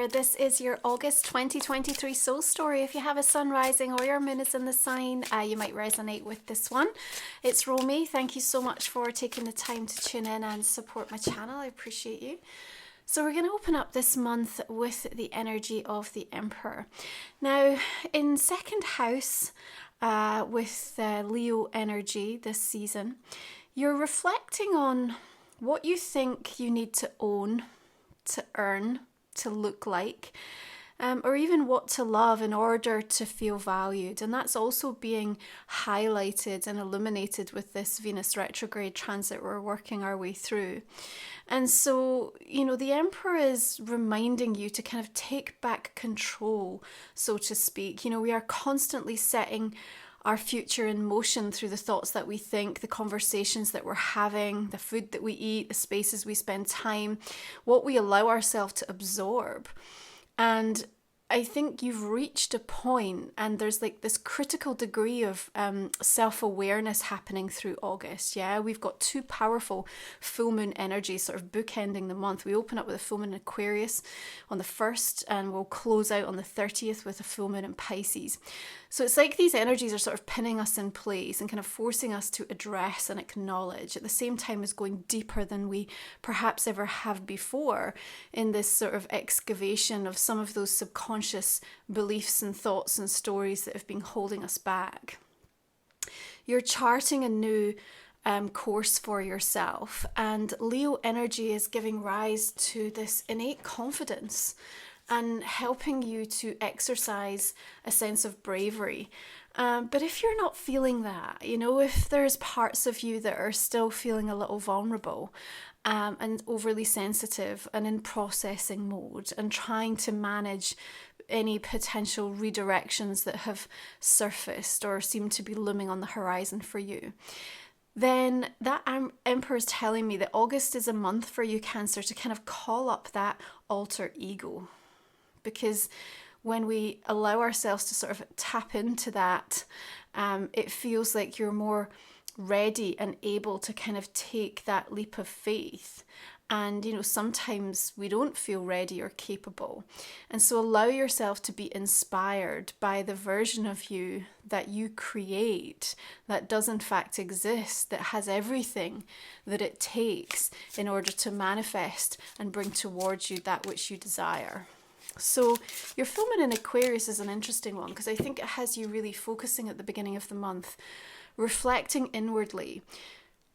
there, this is your August 2023 soul story. If you have a sun rising or your moon is in the sign, you might resonate with this one. It's Romy. Thank you so much for taking the time to tune in and support my channel. I appreciate you. So we're going to open up this month with the energy of the Emperor. Now, in second house, with Leo energy this season, you're reflecting on what you think you need to own, to earn, to look like, or even what to love in order to feel valued. And that's also being highlighted and illuminated with this Venus retrograde transit we're working our way through. And so, the Emperor is reminding you to kind of take back control, so to speak. We are constantly setting our future in motion through the thoughts that we think, the conversations that we're having, the food that we eat, the spaces we spend time, what we allow ourselves to absorb. And I think you've reached a point, and there's like this critical degree of self-awareness happening through August. Yeah, we've got two powerful full moon energies sort of bookending the month. We open up with a full moon in Aquarius on the 1st, and we'll close out on the 30th with a full moon in Pisces. So it's like these energies are sort of pinning us in place and kind of forcing us to address and acknowledge at the same time as going deeper than we perhaps ever have before in this sort of excavation of some of those subconscious beliefs and thoughts and stories that have been holding us back. You're charting a new course for yourself, and Leo energy is giving rise to this innate confidence and helping you to exercise a sense of bravery. But if you're not feeling that, if there's parts of you that are still feeling a little vulnerable and overly sensitive and in processing mode and trying to manage any potential redirections that have surfaced or seem to be looming on the horizon for you, then that Emperor is telling me that August is a month for you, Cancer, to kind of call up that alter ego. Because when we allow ourselves to sort of tap into that, it feels like you're more ready and able to kind of take that leap of faith. And, sometimes we don't feel ready or capable. And so allow yourself to be inspired by the version of you that you create, that does in fact exist, that has everything that it takes in order to manifest and bring towards you that which you desire. So your full moon in Aquarius is an interesting one because I think it has you really focusing at the beginning of the month, reflecting inwardly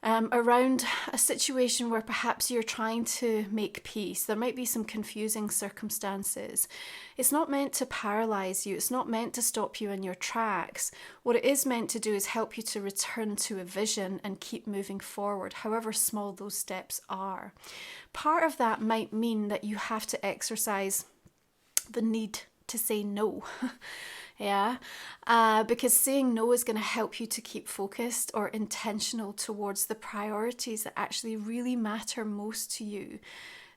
around a situation where perhaps you're trying to make peace. There might be some confusing circumstances. It's not meant to paralyze you. It's not meant to stop you in your tracks. What it is meant to do is help you to return to a vision and keep moving forward, however small those steps are. Part of that might mean that you have to exercise the need to say no. Because saying no is going to help you to keep focused or intentional towards the priorities that actually really matter most to you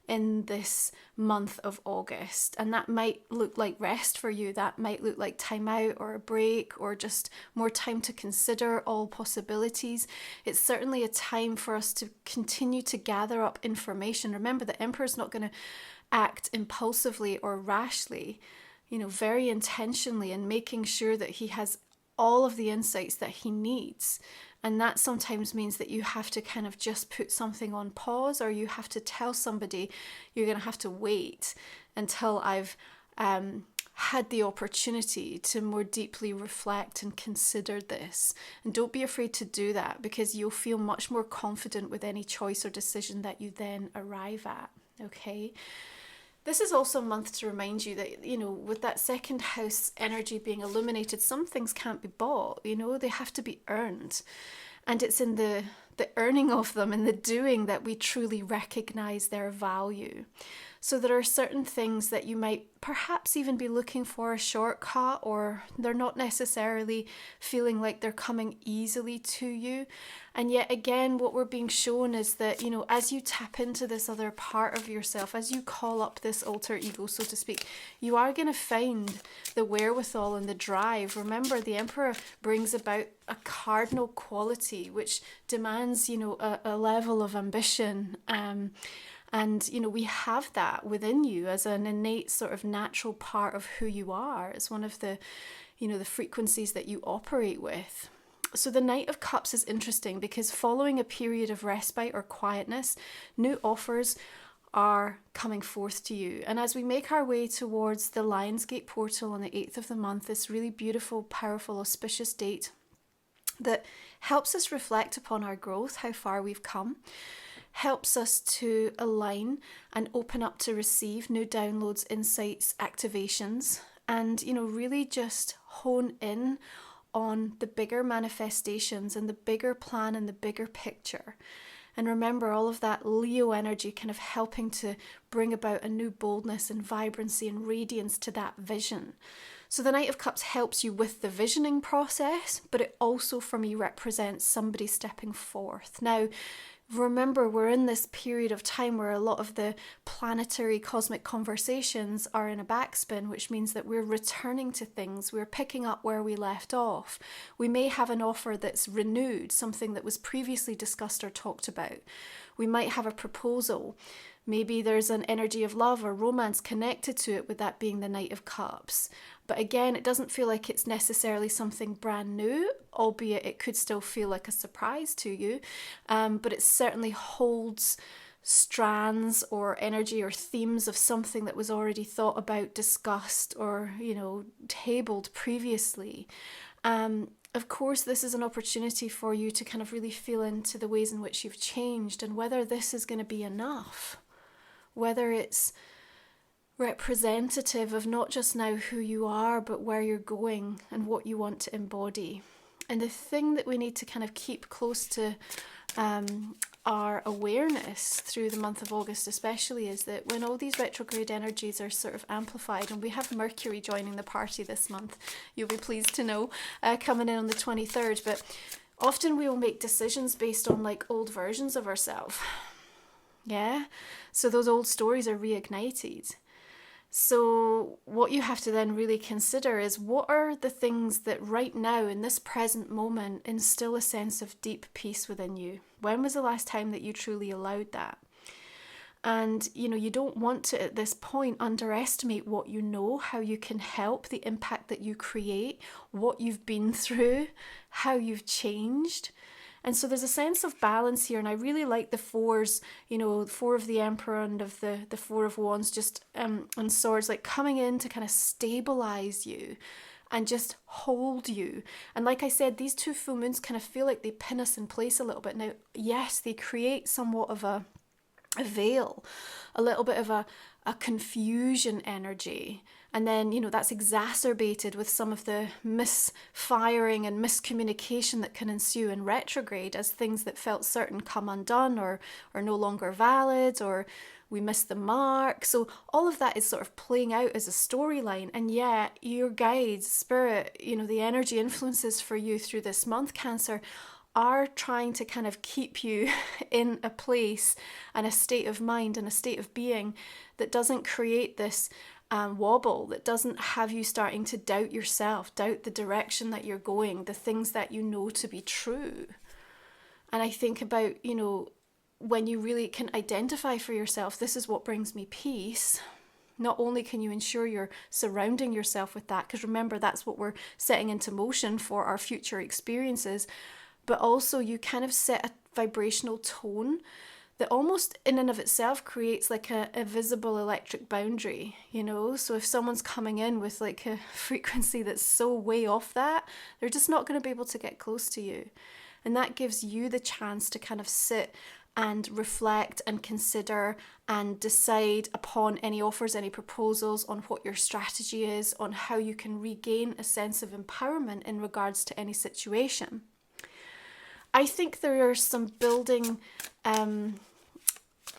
in this month of August. And that might look like rest for you. That might look like time out or a break or just more time to consider all possibilities. It's certainly a time for us to continue to gather up information. Remember, the Emperor's not going to act impulsively or rashly, very intentionally, and making sure that he has all of the insights that he needs. And that sometimes means that you have to kind of just put something on pause, or you have to tell somebody you're going to have to wait until I've had the opportunity to more deeply reflect and consider this. And don't be afraid to do that, because you'll feel much more confident with any choice or decision that you then arrive at. Okay. This is also a month to remind you that, with that second house energy being illuminated, some things can't be bought, they have to be earned. And it's in the earning of them and the doing that we truly recognize their value. So there are certain things that you might perhaps even be looking for a shortcut, or they're not necessarily feeling like they're coming easily to you. And yet again, what we're being shown is that, as you tap into this other part of yourself, as you call up this alter ego, so to speak, you are going to find the wherewithal and the drive. Remember, the Emperor brings about a cardinal quality which demands, a level of ambition And, you know, we have that within you as an innate sort of natural part of who you are. It's one of the, you know, the frequencies that you operate with. So the Knight of Cups is interesting because following a period of respite or quietness, new offers are coming forth to you. And as we make our way towards the Lionsgate portal on the 8th of the month, this really beautiful, powerful, auspicious date that helps us reflect upon our growth, how far we've come, helps us to align and open up to receive new downloads, insights, activations, and, you know, really just hone in on the bigger manifestations and the bigger plan and the bigger picture. And remember all of that Leo energy kind of helping to bring about a new boldness and vibrancy and radiance to that vision. So the Knight of Cups helps you with the visioning process, but it also for me represents somebody stepping forth. Now, remember, we're in this period of time where a lot of the planetary cosmic conversations are in a backspin, which means that we're returning to things. We're picking up where we left off. We may have an offer that's renewed, something that was previously discussed or talked about. We might have a proposal. Maybe there's an energy of love or romance connected to it, with that being the Knight of Cups. But again, it doesn't feel like it's necessarily something brand new, albeit it could still feel like a surprise to you. But it certainly holds strands or energy or themes of something that was already thought about, discussed, or, you know, tabled previously. Of course, this is an opportunity for you to kind of really feel into the ways in which you've changed and whether this is going to be enough, whether it's representative of not just now who you are, but where you're going and what you want to embody. And the thing that we need to kind of keep close to our awareness through the month of August especially is that when all these retrograde energies are sort of amplified, and we have Mercury joining the party this month, you'll be pleased to know, coming in on the 23rd, but often we will make decisions based on like old versions of ourselves. Yeah, so those old stories are reignited. So what you have to then really consider is, what are the things that right now in this present moment instill a sense of deep peace within you? When was the last time that you truly allowed that? And, you know, you don't want to at this point underestimate what you know, how you can help, the impact that you create, what you've been through, how you've changed. And so there's a sense of balance here, and I really like the fours, you know, four of the Emperor and of the Four of Wands, just and Swords, like coming in to kind of stabilize you and just hold you. And like I said, these two full moons kind of feel like they pin us in place a little bit. Now, yes, they create somewhat of a veil, a little bit of a confusion energy. And then, you know, that's exacerbated with some of the misfiring and miscommunication that can ensue in retrograde as things that felt certain come undone or are no longer valid, or we miss the mark. So all of that is sort of playing out as a storyline. And yet your guides, spirit, you know, the energy influences for you through this month, Cancer, are trying to kind of keep you in a place and a state of mind and a state of being that doesn't create this wobble, that doesn't have you starting to doubt yourself, doubt the direction that you're going, the things that you know to be true. And I think about, you know, when you really can identify for yourself, this is what brings me peace. Not only can you ensure you're surrounding yourself with that, because remember, that's what we're setting into motion for our future experiences, but also you kind of set a vibrational tone that almost in and of itself creates like a visible electric boundary, you know? So if someone's coming in with like a frequency that's so way off that, they're just not going to be able to get close to you. And that gives you the chance to kind of sit and reflect and consider and decide upon any offers, any proposals, on what your strategy is, on how you can regain a sense of empowerment in regards to any situation. I think there are some building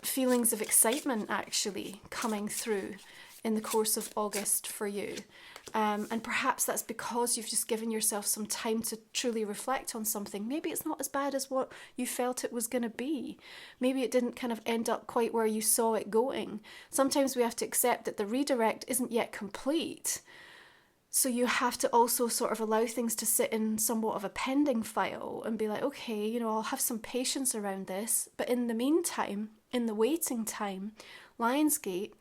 feelings of excitement actually coming through in the course of August for you. And perhaps that's because you've just given yourself some time to truly reflect on something. Maybe it's not as bad as what you felt it was going to be. Maybe it didn't kind of end up quite where you saw it going. Sometimes we have to accept that the redirect isn't yet complete. So you have to also sort of allow things to sit in somewhat of a pending file and be like, okay, you know, I'll have some patience around this. But in the meantime, in the waiting time, Lionsgate,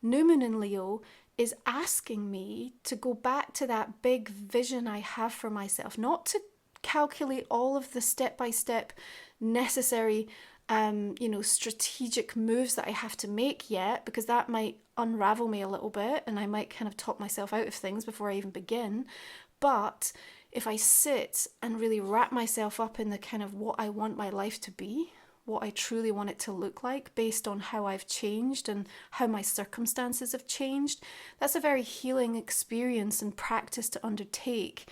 new moon in Leo, is asking me to go back to that big vision I have for myself, not to calculate all of the step-by-step necessary strategic moves that I have to make yet, because that might unravel me a little bit and I might kind of talk myself out of things before I even begin. But if I sit and really wrap myself up in the kind of what I want my life to be, what I truly want it to look like based on how I've changed and how my circumstances have changed, that's a very healing experience and practice to undertake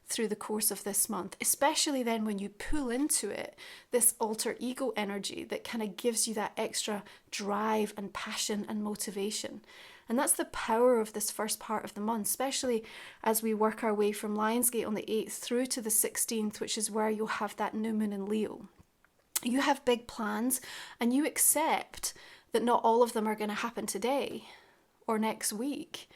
through the course of this month, especially then when you pull into it this alter ego energy that kind of gives you that extra drive and passion and motivation. And that's the power of this first part of the month, especially as we work our way from Lionsgate on the 8th through to the 16th, which is where you'll have that new moon in Leo. You have big plans and you accept that not all of them are going to happen today or next week.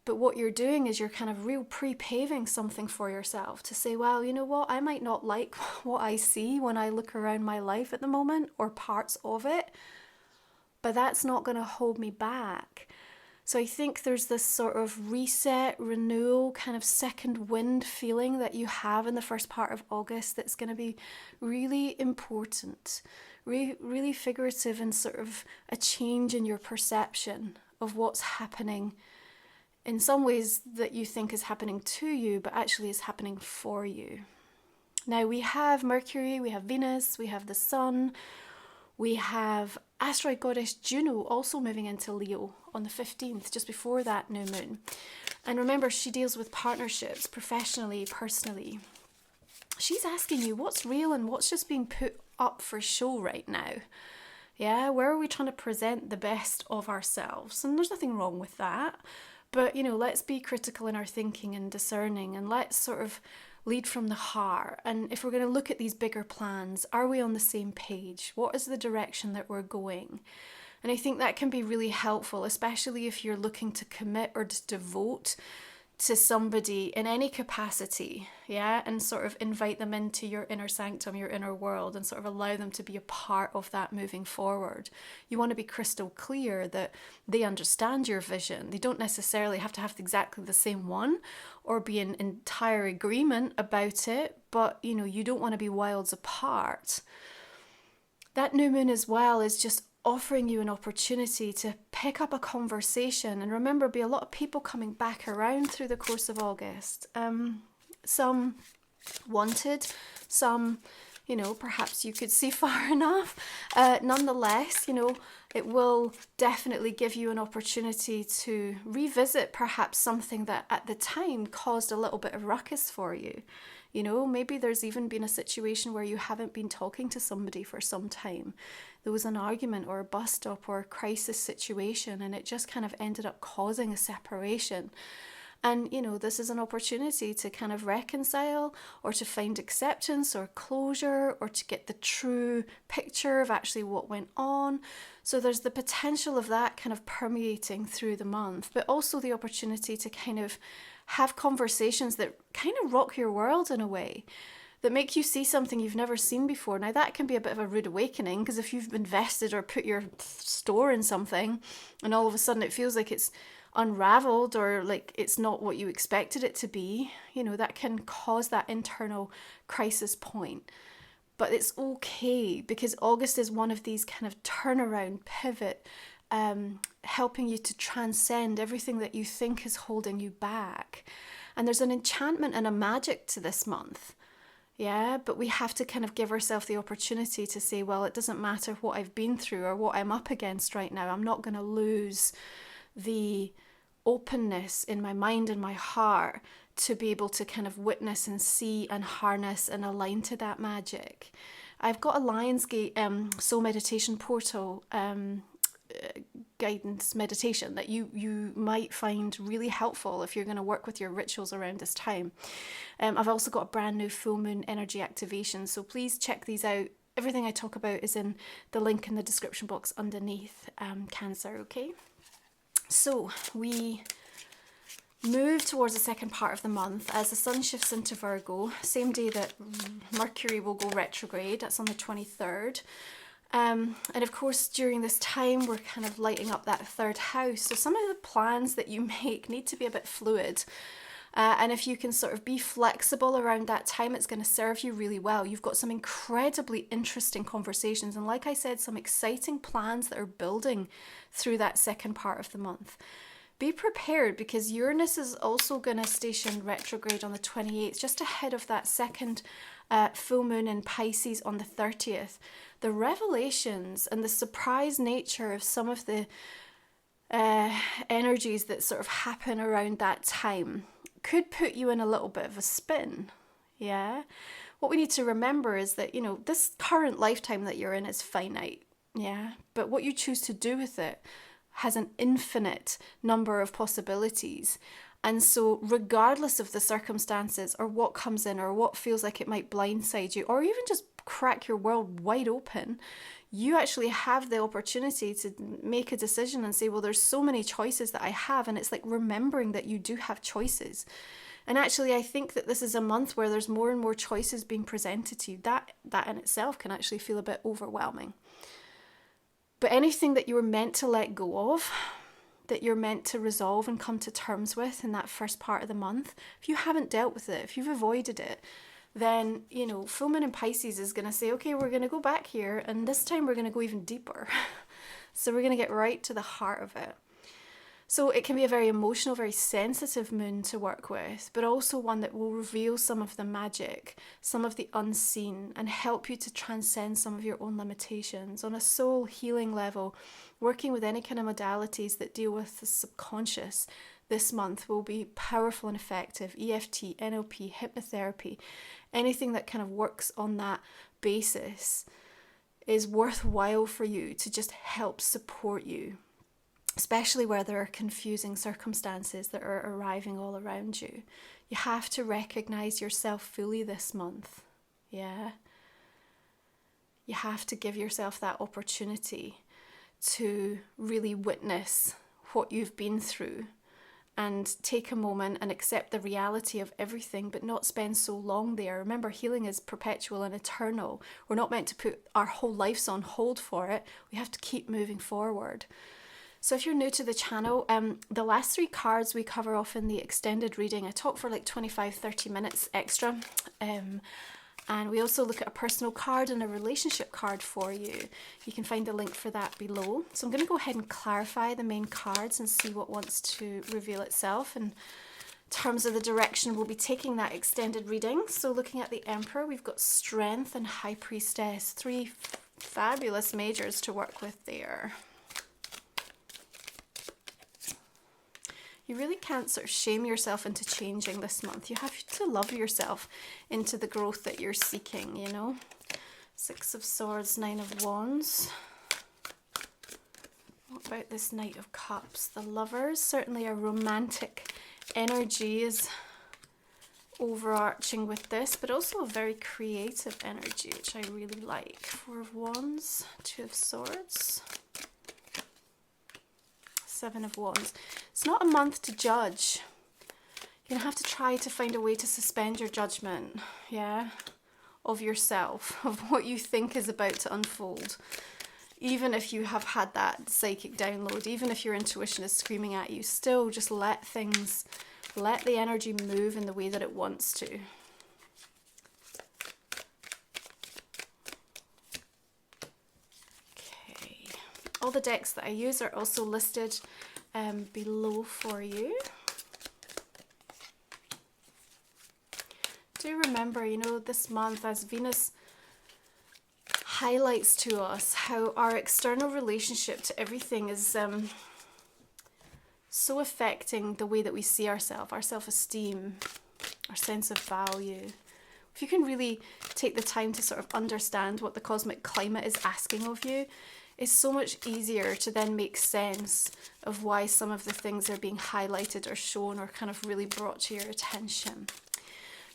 But what you're doing is you're kind of real pre-paving something for yourself to say, well, you know what, I might not like what I see when I look around my life at the moment or parts of it, but that's not going to hold me back. So I think there's this sort of reset, renewal, kind of second wind feeling that you have in the first part of August that's going to be really important, really figurative, and sort of a change in your perception of what's happening in some ways that you think is happening to you, but actually is happening for you. Now we have Mercury, we have Venus, we have the Sun, we have asteroid goddess Juno also moving into Leo on the 15th, just before that new moon. And remember, she deals with partnerships, professionally, personally. She's asking you what's real and what's just being put up for show right now. Yeah, where are we trying to present the best of ourselves? And there's nothing wrong with that. But, let's be critical in our thinking and discerning, and let's sort of lead from the heart. And if we're going to look at these bigger plans, are we on the same page? What is the direction that we're going? And I think that can be really helpful, especially if you're looking to commit or to devote to somebody in any capacity, yeah, and sort of invite them into your inner sanctum, your inner world, and sort of allow them to be a part of that moving forward. You want to be crystal clear that they understand your vision. They don't necessarily have to have exactly the same one or be in entire agreement about it, but you don't want to be worlds apart. That new moon as well is just offering you an opportunity to pick up a conversation. And remember, be a lot of people coming back around through the course of August. Some wanted, some, perhaps you could see far enough. Nonetheless, it will definitely give you an opportunity to revisit perhaps something that at the time caused a little bit of ruckus for you. Maybe there's even been a situation where you haven't been talking to somebody for some time. There was an argument or a bus stop or a crisis situation, and it just kind of ended up causing a separation. And, this is an opportunity to kind of reconcile or to find acceptance or closure or to get the true picture of actually what went on. So there's the potential of that kind of permeating through the month, but also the opportunity to kind of have conversations that kind of rock your world in a way, that make you see something you've never seen before. Now that can be a bit of a rude awakening, because if you've invested or put your store in something and all of a sudden it feels like it's unraveled or like it's not what you expected it to be, that can cause that internal crisis point. But it's okay, because August is one of these kind of turnaround, pivot, helping you to transcend everything that you think is holding you back. And there's an enchantment and a magic to this month. Yeah, but we have to kind of give ourselves the opportunity to say, well, it doesn't matter what I've been through or what I'm up against right now. I'm not going to lose the openness in my mind and my heart to be able to kind of witness and see and harness and align to that magic. I've got a Lionsgate soul meditation portal guidance meditation that you might find really helpful if you're going to work with your rituals around this time. I've also got a brand new full moon energy activation, so please check these out. Everything I talk about is in the link in the description box underneath Cancer, okay? So we move towards the second part of the month as the sun shifts into Virgo, same day that Mercury will go retrograde. That's on the 23rd. And of course, during this time, we're kind of lighting up that third house. So some of the plans that you make need to be a bit fluid. And if you can sort of be flexible around that time, it's going to serve you really well. You've got some incredibly interesting conversations. And like I said, some exciting plans that are building through that second part of the month. Be prepared, because Uranus is also going to station retrograde on the 28th, just ahead of that second full moon in Pisces on the 30th. The revelations and the surprise nature of some of the energies that sort of happen around that time could put you in a little bit of a spin. Yeah. What we need to remember is that, you know, this current lifetime that you're in is finite. Yeah. But what you choose to do with it has an infinite number of possibilities. And so regardless of the circumstances or what comes in or what feels like it might blindside you or even just crack your world wide open, you actually have the opportunity to make a decision and say, well, there's so many choices that I have. And it's like remembering that you do have choices. And actually, I think that this is a month where there's more and more choices being presented to you. That in itself can actually feel a bit overwhelming. But anything that you were meant to let go of, that you're meant to resolve and come to terms with in that first part of the month, if you haven't dealt with it, if you've avoided it, then, you know, full moon in Pisces is going to say, okay, we're going to go back here, and this time we're going to go even deeper. So we're going to get right to the heart of it. So it can be a very emotional, very sensitive moon to work with, but also one that will reveal some of the magic, some of the unseen, and help you to transcend some of your own limitations. On a soul healing level, working with any kind of modalities that deal with the subconscious this month will be powerful and effective. EFT, NLP, hypnotherapy, anything that kind of works on that basis is worthwhile for you to just help support you, especially where there are confusing circumstances that are arriving all around you. You have to recognize yourself fully this month. Yeah. You have to give yourself that opportunity to really witness what you've been through and take a moment and accept the reality of everything, but not spend so long there. Remember, healing is perpetual and eternal. We're not meant to put our whole lives on hold for it. We have to keep moving forward. So if you're new to the channel, the last 3 cards we cover off in the extended reading. I talk for like 25-30 minutes extra. And we also look at a personal card and a relationship card for you. You can find the link for that below. So I'm going to go ahead and clarify the main cards and see what wants to reveal itself. In terms of the direction, we'll be taking that extended reading. So looking at the Emperor, we've got Strength and High Priestess. 3 fabulous majors to work with there. You really can't sort of shame yourself into changing this month. You have to love yourself into the growth that you're seeking, you know. 6 of Swords, 9 of Wands. What about this Knight of Cups? The Lovers. Certainly a romantic energy is overarching with this, but also a very creative energy, which I really like. 4 of Wands, 2 of Swords. 7 of Wands. It's not a month to judge. You're going to have to try to find a way to suspend your judgment, yeah, of yourself, of what you think is about to unfold. Even if you have had that psychic download, even if your intuition is screaming at you, still just let the energy move in the way that it wants to. All the decks that I use are also listed below for you. Do remember, you know, this month as Venus highlights to us how our external relationship to everything is so affecting the way that we see ourselves, our self-esteem, our sense of value. If you can really take the time to sort of understand what the cosmic climate is asking of you, it's so much easier to then make sense of why some of the things are being highlighted or shown or kind of really brought to your attention.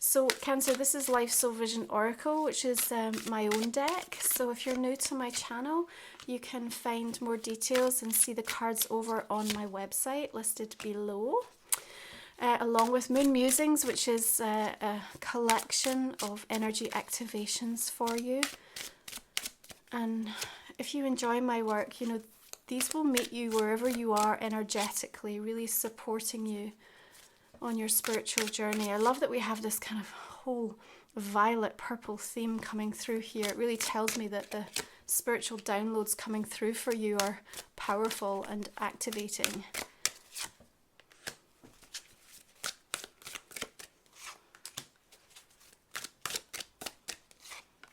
So Cancer, this is Life Soul Vision Oracle, which is my own deck. So if you're new to my channel, you can find more details and see the cards over on my website listed below. Along with Moon Musings, which is a collection of energy activations for you. And if you enjoy my work, you know, these will meet you wherever you are energetically, really supporting you on your spiritual journey. I love that we have this kind of whole violet purple theme coming through here. It really tells me that the spiritual downloads coming through for you are powerful and activating.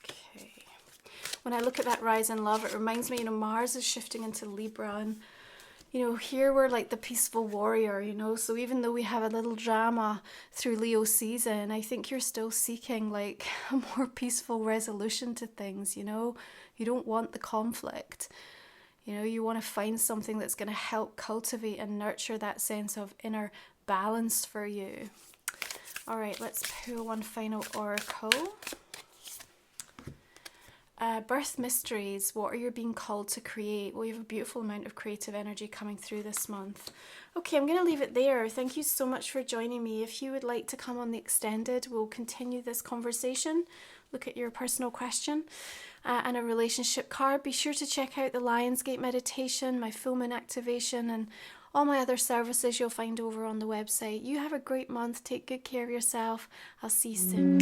Okay. When I look at that rise in love, it reminds me, you know, Mars is shifting into Libra, and you know, here we're like the peaceful warrior, you know, so even though we have a little drama through Leo season, I think you're still seeking like a more peaceful resolution to things, you know. You don't want the conflict, you know, you want to find something that's going to help cultivate and nurture that sense of inner balance for you. All right, let's pull one final oracle. Birth mysteries, what are you being called to create? Well, you have a beautiful amount of creative energy coming through this month. Okay, I'm going to leave it there. Thank you so much for joining me. If you would like to come on the extended, we'll continue this conversation, look at your personal question and a relationship card. Be sure to check out the Lionsgate meditation, my full moon activation, and all my other services you'll find over on the website. You have a great month. Take good care of yourself. I'll see you soon.